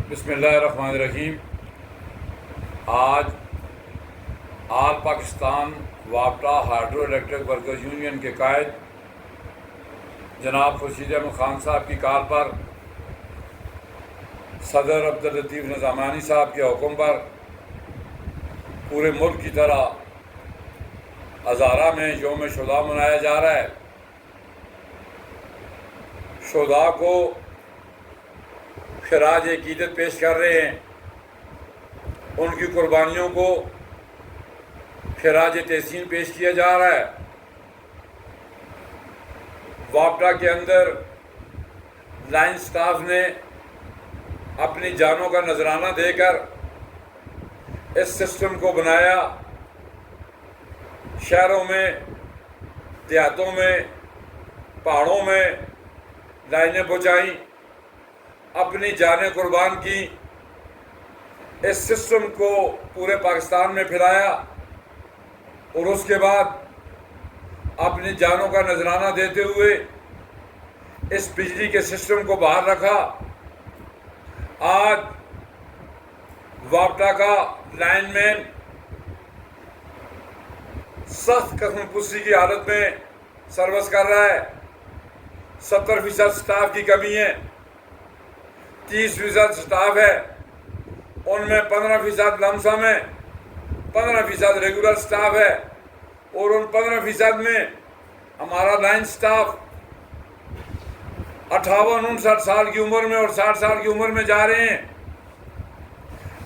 بسم اللہ الرحمن الرحیم۔ آج آل پاکستان وابٹا ہائیڈرو الیکٹرک ورکرز یونین کے قائد جناب خورشید احمد خان صاحب کی کال پر صدر عبداللطیف نظامانی صاحب کے حکم پر پورے ملک کی طرح ہزارہ میں یوم شہداء منایا جا رہا ہے۔ شہداء کو خراج عقیدت پیش کر رہے ہیں، ان کی قربانیوں کو خراج تحسین پیش کیا جا رہا ہے۔ وابٹا کے اندر لائن سٹاف نے اپنی جانوں کا نذرانہ دے کر اس سسٹم کو بنایا۔ شہروں میں، دیہاتوں میں، پہاڑوں میں لائنیں بچھائیں، اپنی جانیں قربان کی، اس سسٹم کو پورے پاکستان میں پھیلایا اور اس کے بعد اپنی جانوں کا نذرانہ دیتے ہوئے اس بجلی کے سسٹم کو باہر رکھا۔ آج وابٹا کا لائن مین سخت قسم پرسی کی حالت میں سروس کر رہا ہے۔ 70% سٹاف کی کمی ہے، 30% سٹاف ہے، ان میں 15% لمسم ہے، 15% ریگولر سٹاف ہے، اور ان 15% میں ہمارا لائن سٹاف 58-59 سال کی عمر میں اور 60 سال کی عمر میں جا رہے ہیں۔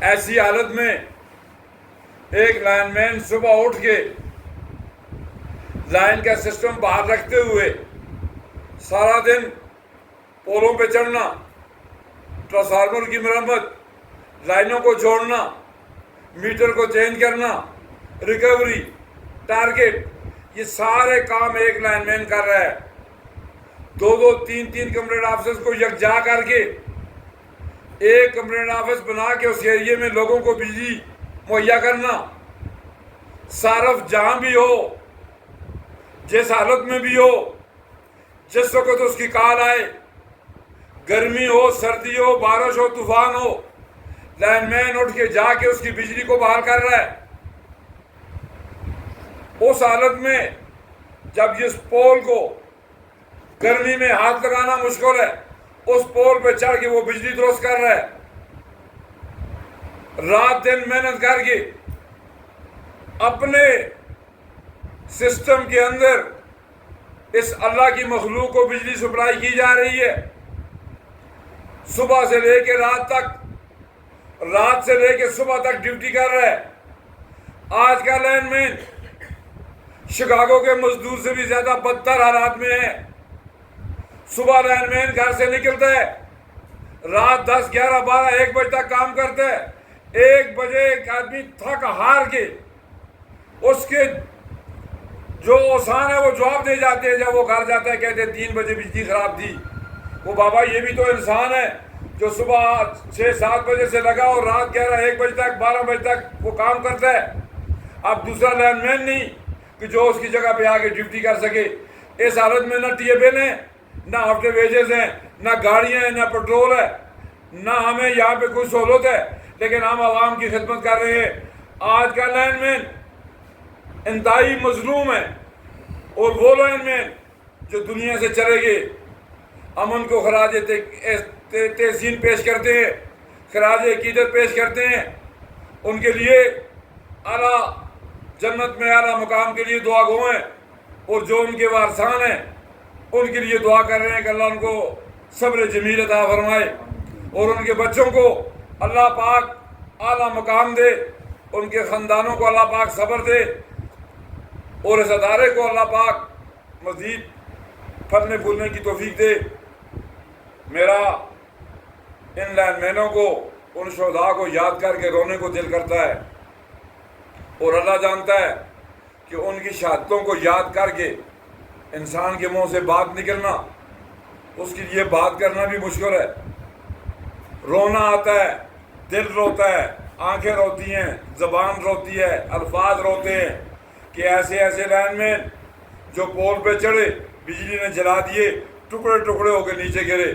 ایسی حالت میں ایک لائن مین صبح اٹھ کے لائن کا سسٹم باہر رکھتے ہوئے سارا دن پولوں پہ چڑھنا، ٹرانسفارمر کی مرمت، لائنوں کو جوڑنا، میٹر کو چینج کرنا، ریکوری، ٹارگٹ، یہ سارے کام ایک لائن مین کر رہا ہے۔ 2 3 کمپلینٹ آفسز کو یکجا کر کے ایک کمپلینٹ آفس بنا کے اس ایریے میں لوگوں کو بجلی مہیا کرنا۔ صارف جہاں بھی ہو، جس حالت میں بھی ہو، جس وقت اس کی کال آئے، گرمی ہو، سردی ہو، بارش ہو، طوفان ہو، لائن مین اٹھ کے جا کے اس کی بجلی کو بحال کر رہا ہے۔ اس حالت میں جب جس پول کو گرمی میں ہاتھ لگانا مشکل ہے، اس پول پہ چڑھ کے وہ بجلی درست کر رہا ہے۔ رات دن محنت کر کے اپنے سسٹم کے اندر اس اللہ کی مخلوق کو بجلی سپلائی کی جا رہی ہے۔ صبح سے لے کے رات تک، رات سے لے کے صبح تک ڈیوٹی کر رہا ہے۔ آج کا لائن مین شکاگو کے مزدور سے بھی زیادہ بدتر حالات میں ہے۔ صبح لائن مین گھر سے نکلتا ہے، رات 10 11 12 1 بجے تک کام کرتا ہے۔ 1 بجے ایک آدمی تھک ہار کے اس کے جو اوسان ہے وہ جواب دے جاتے ہیں۔ جب وہ گھر جاتا ہے کہتے ہیں 3 بجے بجلی خراب تھی۔ وہ بابا یہ بھی تو انسان ہے جو صبح 6 7 بجے سے لگا اور رات 11 1 بجے تک 12 بجے تک وہ کام کرتا ہے۔ اب دوسرا لائن مین نہیں کہ جو اس کی جگہ پہ آ کے ڈیوٹی کر سکے۔ اس حالت میں نہ ٹی اے بل ہیں، نہ ہفتے ویجز ہیں، نہ گاڑیاں ہیں، نہ پیٹرول ہے، نہ ہمیں یہاں پہ کوئی سہولت ہے، لیکن ہم عوام کی خدمت کر رہے ہیں۔ آج کا لائن مین انتہائی مظلوم ہے، اور وہ لائن مین جو دنیا سے چلے گئے، ہم ان کو خراج تحسین پیش کرتے ہیں، خراج عقیدت پیش کرتے ہیں، ان کے لیے اعلیٰ جنت میں اعلیٰ مقام کے لیے دعا گو ہیں، اور جو ان کے وارثان ہیں ان کے لیے دعا کر رہے ہیں کہ اللہ ان کو صبر جمیل عطا فرمائے، اور ان کے بچوں کو اللہ پاک اعلیٰ مقام دے، ان کے خاندانوں کو اللہ پاک صبر دے، اور اس ادارے کو اللہ پاک مزید پھلنے پھولنے کی توفیق دے۔ میرا ان لائن مینوں کو، ان شہداء کو یاد کر کے رونے کو دل کرتا ہے، اور اللہ جانتا ہے کہ ان کی شہادتوں کو یاد کر کے انسان کے منہ سے بات نکلنا، اس کے لیے بات کرنا بھی مشکل ہے۔ رونا آتا ہے، دل روتا ہے، آنکھیں روتی ہیں، زبان روتی ہے، الفاظ روتے ہیں کہ ایسے ایسے لائن مین جو پول پہ چڑھے، بجلی نے جلا دیے، ٹکڑے ٹکڑے ہو کے نیچے گرے۔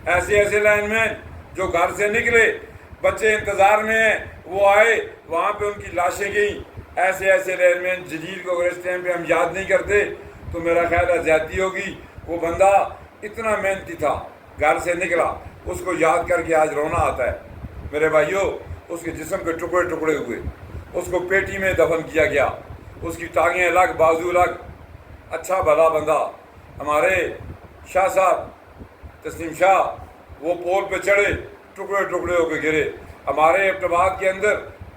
ایسے ایسے لائن مین جو گھر سے نکلے بچے انتظار میں ہیں وہ آئے, وہاں پہ ان کی لاشیں گئیں. ایسے ایسے لین مین جلیل کو اگر اس ٹائم پہ ہم یاد نہیں کرتے تو میرا خیال ہے زیادتی ہوگی. وہ بندہ اتنا محنتی تھا, گھر سے نکلا, اس کو یاد کر کے آج رونا آتا ہے. میرے بھائیوں, اس کے جسم پہ ٹکڑے ٹکڑے ہوئے, اس کو پیٹی میں دفن کیا گیا, اس کی ٹانگیں الگ, بازو الگ. اچھا بھلا بندہ. ہمارے شاہ صاحب تسلیم شاہ وہ پول پہ چڑھے, ٹکڑے ٹکڑے ہو کے گرے. ہمارے ابتباد کے اندر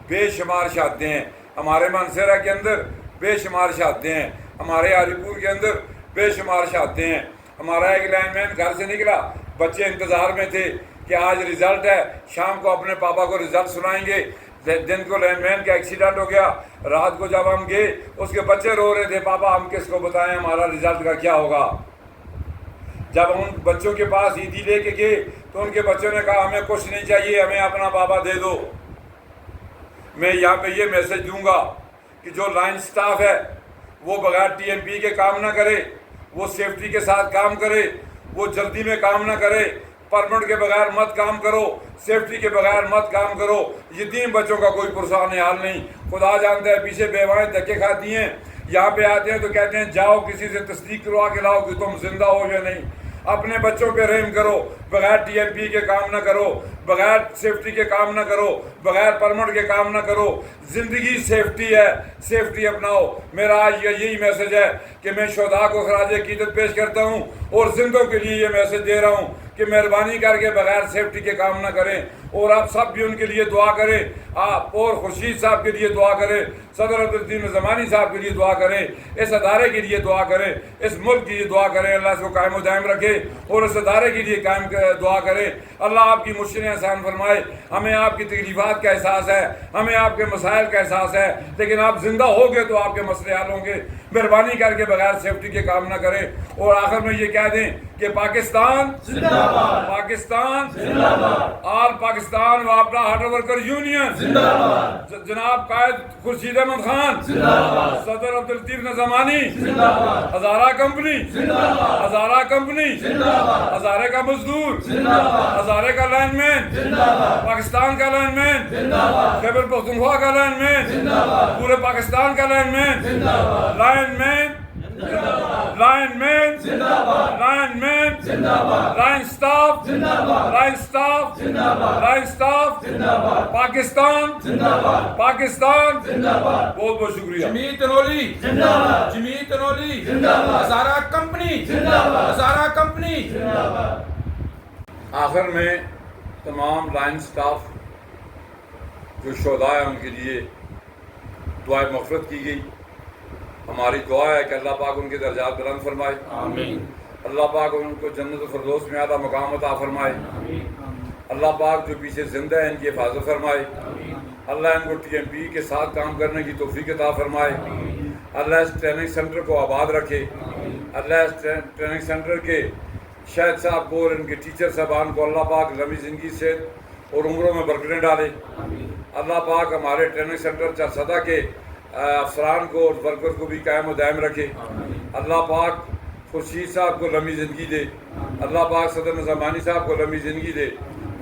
بے شمار شہادتیں ہیں, ہمارے مانسیرہ کے اندر بے شمار شہادتیں ہیں, ہمارے علی پور کے اندر بے شمار شہادتیں ہیں. ہمارا ایک لائن مین گھر سے نکلا, بچے انتظار میں تھے کہ آج رزلٹ ہے, شام کو اپنے پاپا کو رزلٹ سنائیں گے. دن کو لائن مین کا ایکسیڈنٹ ہو گیا, رات کو جب ہم گئے اس کے بچے رو رہے تھے, پاپا ہم کس کو بتائیں ہمارا رزلٹ کا کیا ہوگا. جب ان بچوں کے پاس عیدی لے کے گئے تو ان کے بچوں نے کہا ہمیں کچھ نہیں چاہیے, ہمیں اپنا بابا دے دو. میں یہاں پہ یہ میسج دوں گا کہ جو لائن سٹاف ہے وہ بغیر ٹی ایم پی کے کام نہ کرے, وہ سیفٹی کے ساتھ کام کرے, وہ جلدی میں کام نہ کرے. پرمٹ کے بغیر مت کام کرو, سیفٹی کے بغیر مت کام کرو. یتیم بچوں کا کوئی پرسان حال نہیں. خدا جانتا ہے پیچھے بیوائیں دھکے کھاتی ہیں, یہاں پہ آتے ہیں تو کہتے ہیں جاؤ کسی سے تصدیق کروا کے لاؤ کہ تم زندہ ہو یا نہیں. اپنے بچوں پہ رحم کرو, بغیر ٹی ایم پی کے کام نہ کرو, بغیر سیفٹی کے کام نہ کرو, بغیر پرمٹ کے کام نہ کرو. زندگی سیفٹی ہے, سیفٹی اپناؤ. میرا آج یہی میسج ہے کہ میں شہداء کو خراج عقیدت پیش کرتا ہوں اور زندوں کے لیے یہ میسج دے رہا ہوں کہ مہربانی کر کے بغیر سیفٹی کے کام نہ کریں. اور آپ سب بھی ان کے لیے دعا کریں, آپ اور خورشید صاحب کے لیے دعا کریں, صدر عبدالدین زمانی صاحب کے لیے دعا کریں, اس ادارے کے لیے دعا کریں, اس ملک کے لیے دعا کریں. اللہ اس کو قائم و دائم رکھے اور اس ادارے کے لیے قائم دعا کریں. اللہ آپ کی مشکلیں آسان فرمائے. ہمیں آپ کی تکلیفات کا احساس ہے, ہمیں آپ کے مسائل کا احساس ہے, لیکن آپ زندہ ہو گے تو آپ کے مسئلے حل ہوں گے. مہربانی کر کے بغیر سیفٹی کے کام نہ کریں. اور آخر میں یہ کہہ دیں کہ پاکستان زندہ باد, پاکستان زندہ باد, آل پاکستان وابڈا ہارڈ ورکر یونین زندہ باد, جناب قائد خورشید احمد خان زندہ باد, صدر عبداللطیف زمانی زندہ باد, ہزارہ کمپنی زندہ باد, ہزارہ کمپنی زندہ باد, ہزارے کا مزدور زندہ باد, ہزارے کا لائن مین زندہ باد, پاکستان کا لائن مین زندہ باد, خیبر پختونخوا کا لائن مین زندہ باد, پورے پاکستان کا لائن مین زندہ باد, لائن مین لائن مین زندہ باد, لائن مین زندہ باد, لائن سٹاف زندہ باد, لائن سٹاف زندہ باد, لائن سٹاف زندہ باد, پاکستان زندہ باد, پاکستان زندہ باد. بہت بہت شکریہ. جمیعت انولی زندہ باد, جمیعت انولی زندہ باد, ہزارہ کمپنی زندہ باد, ہزارہ کمپنی زندہ باد. آخر میں تمام لائن سٹاف جو شہداء ہیں ان کے لیے دعائے مغفرت کی گئی. ہماری دعا ہے کہ اللہ پاک ان کے درجات بلند فرمائے, آمین. اللہ پاک ان کو جنت الفردوس میں اعلیٰ مقام عطا فرمائے. اللہ پاک جو پیچھے زندہ ہیں ان کی حفاظت فرمائے. اللہ ان کو ٹی ایم پی کے ساتھ کام کرنے کی توفیق عطا فرمائے. اللہ اس ٹریننگ سینٹر کو آباد رکھے. اللہ اس ٹریننگ سینٹر کے شاہد صاحب کو اور ان کے ٹیچر صاحبان کو اللہ پاک لمبی زندگی سے اور عمروں میں برکتیں ڈالے. اللہ پاک ہمارے ٹریننگ سینٹر چارسدہ کے افسران کو اور ورکر کو بھی قائم و دائم رکھے. اللہ پاک خورشید صاحب کو لمبی زندگی دے. اللہ پاک صدر زمانی صاحب کو لمبی زندگی دے.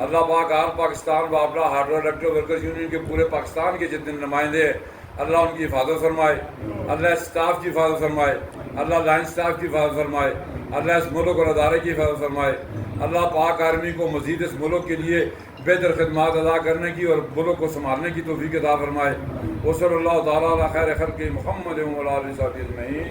اللہ پاک آل پاکستان وابڈا ہارڈ ورکر یونین کے پورے پاکستان کے جتنے نمائندے ہیں اللہ ان کی حفاظت فرمائے. اللہ اسٹاف کی حفاظت فرمائے. اللہ لائن اسٹاف کی حفاظت فرمائے. اللہ اس ملک اور ادارے کی حفاظت فرمائے. اللہ پاک آرمی کو مزید اس ملک کے لیے بہتر خدمات ادا کرنے کی اور ملک کو سنبھالنے کی توفیق عطا فرمائے. وصلی اللہ تعالیٰ علی خیر خلق محمد و علی آلہ وصحبہ اجمعین.